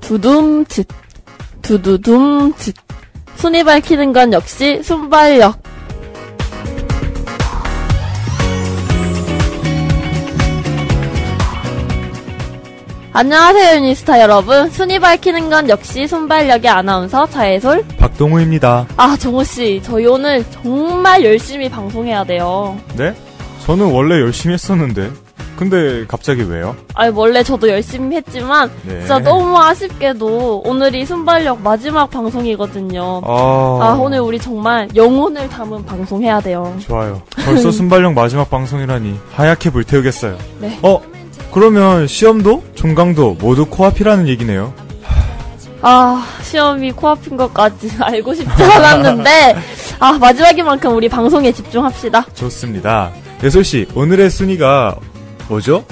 두둠짓, 두두둠짓. 순위 밝히는 건 역시 순발력. 안녕하세요, 유니스타 여러분. 순위 밝히는 건 역시 순발력의 아나운서 자해솔 박동우입니다. 아, 정우씨, 저희 오늘 정말 열심히 방송해야 돼요. 네? 저는 원래 열심히 했었는데 근데 갑자기 왜요? 아니, 원래 저도 열심히 했지만 네. 진짜 너무 아쉽게도 오늘이 순발력 마지막 방송이거든요. 오늘 우리 정말 영혼을 담은 방송해야 돼요. 좋아요. 벌써 순발력 마지막 방송이라니 하얗게 불태우겠어요. 네. 그러면 시험도 종강도 모두 코앞이라는 얘기네요. 시험이 코앞인 것까지 알고 싶지 않았는데 마지막인 만큼 우리 방송에 집중합시다. 좋습니다. 예솔씨, 오늘의 순위가 뭐죠?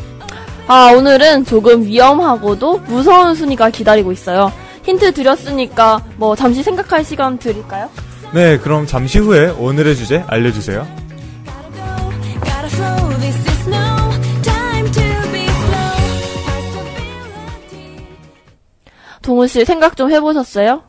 오늘은 조금 위험하고도 무서운 순위가 기다리고 있어요. 힌트 드렸으니까 잠시 생각할 시간 드릴까요? 네, 그럼 잠시 후에 오늘의 주제 알려주세요. 동훈씨, 생각 좀 해보셨어요?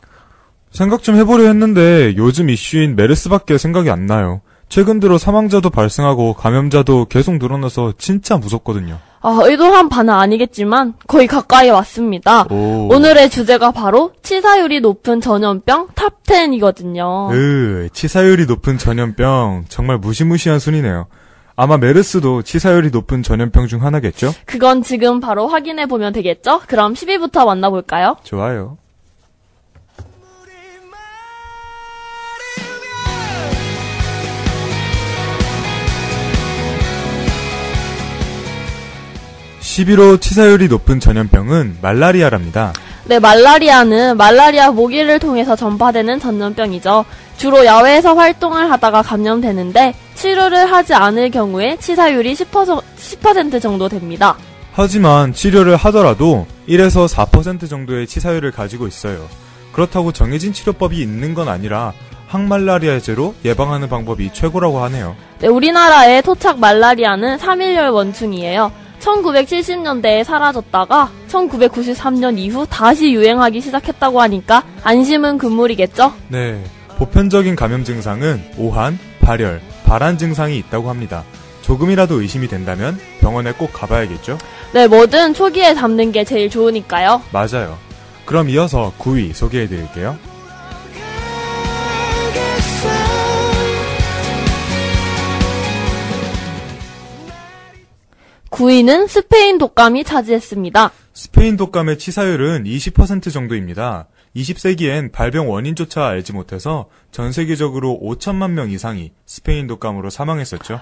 생각 좀 해보려 했는데 요즘 이슈인 메르스밖에 생각이 안 나요. 최근 들어 사망자도 발생하고 감염자도 계속 늘어나서 진짜 무섭거든요. 의도한 바는 아니겠지만 거의 가까이 왔습니다. 오늘의 주제가 바로 치사율이 높은 전염병 탑10이거든요. 치사율이 높은 전염병 정말 무시무시한 순위네요. 아마 메르스도 치사율이 높은 전염병 중 하나겠죠? 그건 지금 바로 확인해보면 되겠죠? 그럼 10위부터 만나볼까요? 좋아요. (11호) 치사율이 높은 전염병은 말라리아랍니다. 네, 말라리아는 말라리아 모기를 통해서 전파되는 전염병이죠. 주로 야외에서 활동을 하다가 감염되는데 치료를 하지 않을 경우에 치사율이 10% 정도 됩니다. 하지만 치료를 하더라도 1에서 4% 정도의 치사율을 가지고 있어요. 그렇다고 정해진 치료법이 있는 건 아니라 항말라리아제로 예방하는 방법이 최고라고 하네요. 네, 우리나라의 토착 말라리아는 3.1열 원충이에요. 1970년대에 사라졌다가 1993년 이후 다시 유행하기 시작했다고 하니까 안심은 금물이겠죠? 네, 보편적인 감염 증상은 오한, 발열, 발한 증상이 있다고 합니다. 조금이라도 의심이 된다면 병원에 꼭 가봐야겠죠? 네, 뭐든 초기에 잡는 게 제일 좋으니까요. 맞아요. 그럼 이어서 9위 소개해드릴게요. 9위는 스페인 독감이 차지했습니다. 스페인 독감의 치사율은 20% 정도입니다. 20세기엔 발병 원인조차 알지 못해서 전 세계적으로 5천만 명 이상이 스페인 독감으로 사망했었죠.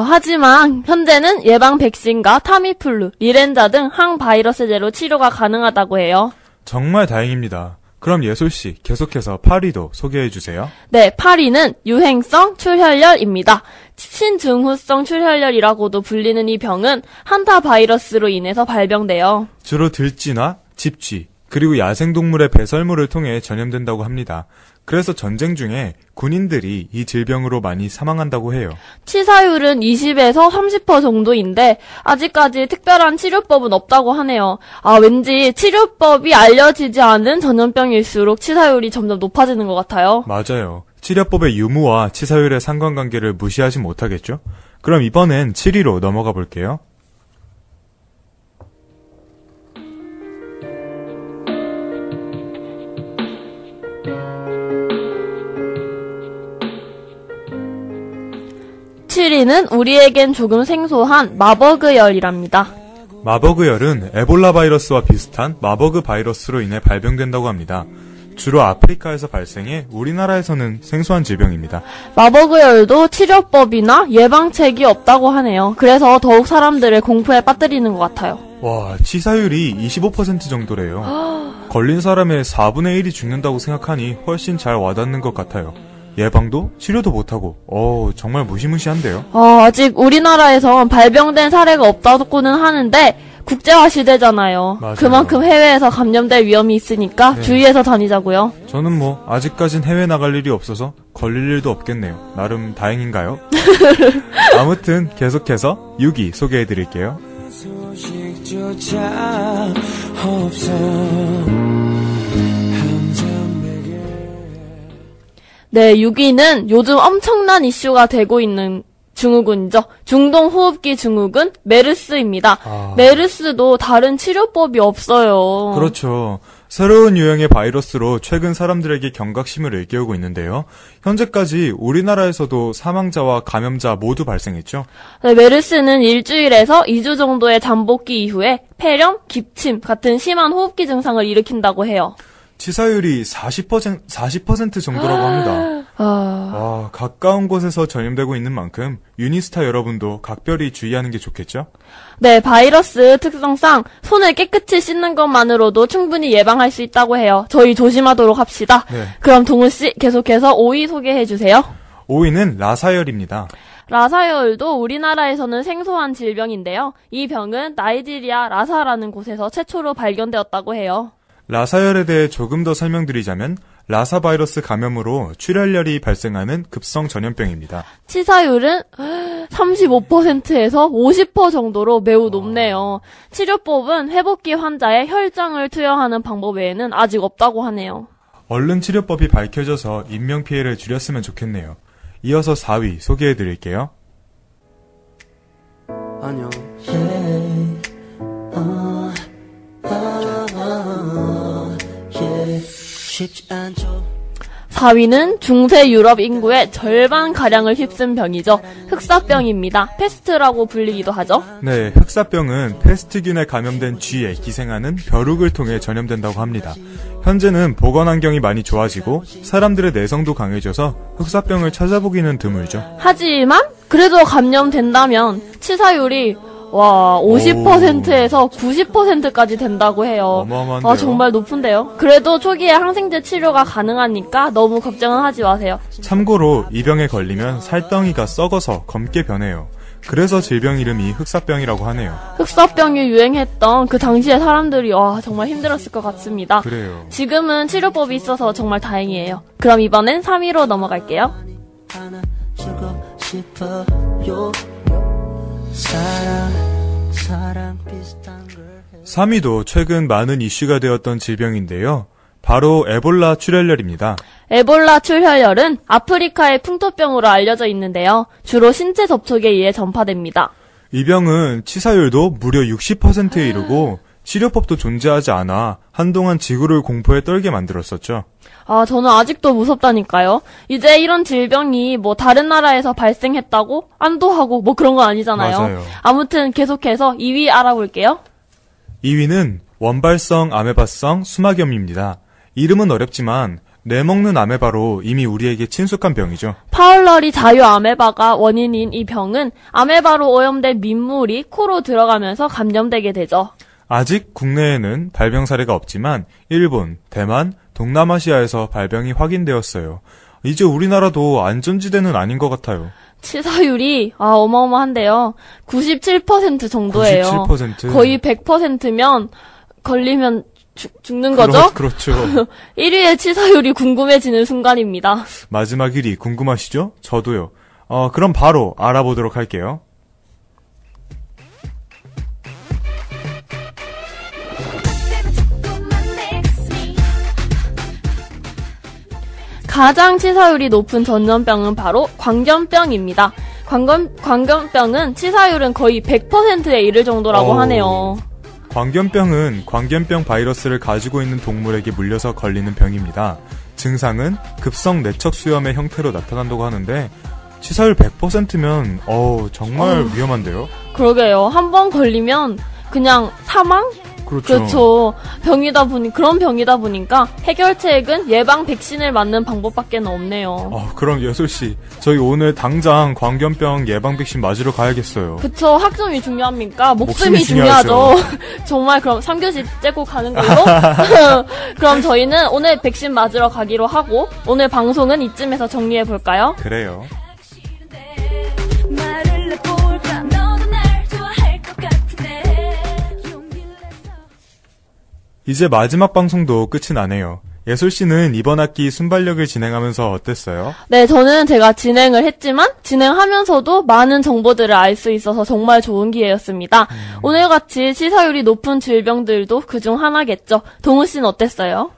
하지만 현재는 예방 백신과 타미플루, 리렌자 등 항바이러스제로 치료가 가능하다고 해요. 정말 다행입니다. 그럼 예솔씨, 계속해서 8위도 소개해주세요. 네, 8위는 유행성 출혈열입니다. 신증후성 출혈열이라고도 불리는 이 병은 한타 바이러스로 인해서 발병돼요. 주로 들쥐나 집쥐, 그리고 야생동물의 배설물을 통해 전염된다고 합니다. 그래서 전쟁 중에 군인들이 이 질병으로 많이 사망한다고 해요. 치사율은 20에서 30% 정도인데 아직까지 특별한 치료법은 없다고 하네요. 왠지 치료법이 알려지지 않은 전염병일수록 치사율이 점점 높아지는 것 같아요. 맞아요. 치료법의 유무와 치사율의 상관관계를 무시하지 못하겠죠? 그럼 이번엔 7위로 넘어가 볼게요. 7위는 우리에겐 조금 생소한 마버그열이랍니다. 마버그열은 에볼라 바이러스와 비슷한 마버그 바이러스로 인해 발병된다고 합니다. 주로 아프리카에서 발생해 우리나라에서는 생소한 질병입니다. 마버그열도 치료법이나 예방책이 없다고 하네요. 그래서 더욱 사람들을 공포에 빠뜨리는 것 같아요. 와, 치사율이 25% 정도래요. 걸린 사람의 4분의 1이 죽는다고 생각하니 훨씬 잘 와닿는 것 같아요. 예방도 치료도 못하고 정말 무시무시한데요. 아직 우리나라에선 발병된 사례가 없다고는 하는데 국제화 시대잖아요. 맞아요. 그만큼 해외에서 감염될 위험이 있으니까 주의해서 다니자고요. 저는 아직까진 해외 나갈 일이 없어서 걸릴 일도 없겠네요. 나름 다행인가요? 아무튼 계속해서 6위 소개해드릴게요. 적조차 없어. 네, 6위는 요즘 엄청난 이슈가 되고 있는 증후군이죠. 중동호흡기 증후군 메르스입니다. 메르스도 다른 치료법이 없어요. 그렇죠. 새로운 유형의 바이러스로 최근 사람들에게 경각심을 일깨우고 있는데요. 현재까지 우리나라에서도 사망자와 감염자 모두 발생했죠. 네, 메르스는 일주일에서 2주 정도의 잠복기 이후에 폐렴, 기침 같은 심한 호흡기 증상을 일으킨다고 해요. 치사율이 40% 정도라고 합니다. 가까운 곳에서 전염되고 있는 만큼 유니스타 여러분도 각별히 주의하는 게 좋겠죠? 네, 바이러스 특성상 손을 깨끗이 씻는 것만으로도 충분히 예방할 수 있다고 해요. 저희 조심하도록 합시다. 네. 그럼 동훈씨 계속해서 5위 소개해주세요. 5위는 라사열입니다. 라사열도 우리나라에서는 생소한 질병인데요. 이 병은 나이지리아 라사라는 곳에서 최초로 발견되었다고 해요. 라사열에 대해 조금 더 설명드리자면 라사 바이러스 감염으로 출혈열이 발생하는 급성 전염병입니다. 치사율은 35%에서 50% 정도로 매우 높네요. 치료법은 회복기 환자의 혈장을 투여하는 방법 외에는 아직 없다고 하네요. 얼른 치료법이 밝혀져서 인명피해를 줄였으면 좋겠네요. 이어서 4위 소개해드릴게요. 안녕. 4위는 중세 유럽 인구의 절반가량을 휩쓴 병이죠. 흑사병입니다. 페스트라고 불리기도 하죠. 네, 흑사병은 페스트균에 감염된 쥐에 기생하는 벼룩을 통해 전염된다고 합니다. 현재는 보건 환경이 많이 좋아지고 사람들의 내성도 강해져서 흑사병을 찾아보기는 드물죠. 하지만 그래도 감염된다면 치사율이 50%에서 90%까지 된다고 해요. 어마어마한데요. 정말 높은데요. 그래도 초기에 항생제 치료가 가능하니까 너무 걱정은 하지 마세요. 참고로 이 병에 걸리면 살덩이가 썩어서 검게 변해요. 그래서 질병 이름이 흑사병이라고 하네요. 흑사병이 유행했던 그 당시에 사람들이 정말 힘들었을 것 같습니다. 그래요. 지금은 치료법이 있어서 정말 다행이에요. 그럼 이번엔 3위로 넘어갈게요. 3위도 최근 많은 이슈가 되었던 질병인데요. 바로 에볼라 출혈열입니다. 에볼라 출혈열은 아프리카의 풍토병으로 알려져 있는데요. 주로 신체 접촉에 의해 전파됩니다. 이 병은 치사율도 무려 60%에 이르고 치료법도 존재하지 않아 한동안 지구를 공포에 떨게 만들었었죠. 저는 아직도 무섭다니까요. 이제 이런 질병이 다른 나라에서 발생했다고 안도하고 그런 건 아니잖아요. 맞아요. 아무튼 계속해서 2위 알아볼게요. 2위는 원발성 아메바성 수막염입니다. 이름은 어렵지만 내먹는 아메바로 이미 우리에게 친숙한 병이죠. 파울러리 자유 아메바가 원인인 이 병은 아메바로 오염된 민물이 코로 들어가면서 감염되게 되죠. 아직 국내에는 발병 사례가 없지만 일본, 대만, 동남아시아에서 발병이 확인되었어요. 이제 우리나라도 안전지대는 아닌 것 같아요. 치사율이 어마어마한데요. 97% 정도예요. 97%. 거의 100%면 걸리면 죽는 거죠? 그렇죠. 1위의 치사율이 궁금해지는 순간입니다. 마지막 1위 궁금하시죠? 저도요. 그럼 바로 알아보도록 할게요. 가장 치사율이 높은 전염병은 바로 광견병입니다. 광견병은 치사율은 거의 100%에 이를 정도라고 하네요. 광견병은 광견병 바이러스를 가지고 있는 동물에게 물려서 걸리는 병입니다. 증상은 급성 내척 수염의 형태로 나타난다고 하는데 치사율 100%면 정말 위험한데요? 그러게요. 한 번 걸리면 그냥 사망? 그렇죠. 그런 병이다 보니까 해결책은 예방 백신을 맞는 방법밖에 없네요. 그럼 예솔씨, 저희 오늘 당장 광견병 예방 백신 맞으러 가야겠어요. 그쵸. 학점이 중요합니까? 목숨이 중요하죠. 정말 그럼 3교시 째고 가는 걸로? 그럼 저희는 오늘 백신 맞으러 가기로 하고 오늘 방송은 이쯤에서 정리해볼까요? 그래요. 이제 마지막 방송도 끝이 나네요. 예솔 씨는 이번 학기 순발력을 진행하면서 어땠어요? 네, 저는 제가 진행을 했지만 진행하면서도 많은 정보들을 알 수 있어서 정말 좋은 기회였습니다. 오늘같이 치사율이 높은 질병들도 그중 하나겠죠. 동우 씨는 어땠어요?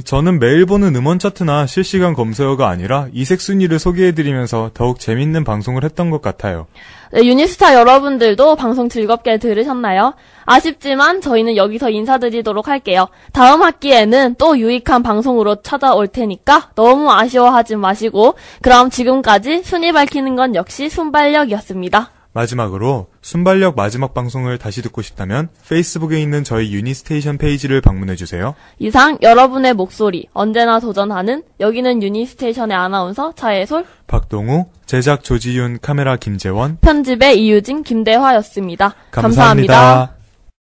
저는 매일 보는 음원 차트나 실시간 검색어가 아니라 이색 순위를 소개해드리면서 더욱 재밌는 방송을 했던 것 같아요. 네, 유니스타 여러분들도 방송 즐겁게 들으셨나요? 아쉽지만 저희는 여기서 인사드리도록 할게요. 다음 학기에는 또 유익한 방송으로 찾아올 테니까 너무 아쉬워하지 마시고, 그럼 지금까지 순위 밝히는 건 역시 순발력이었습니다. 마지막으로 순발력 마지막 방송을 다시 듣고 싶다면 페이스북에 있는 저희 유니스테이션 페이지를 방문해주세요. 이상 여러분의 목소리 언제나 도전하는 여기는 유니스테이션의 아나운서 차예솔, 박동우, 제작 조지윤, 카메라 김재원, 편집의 이유진, 김대화였습니다. 감사합니다.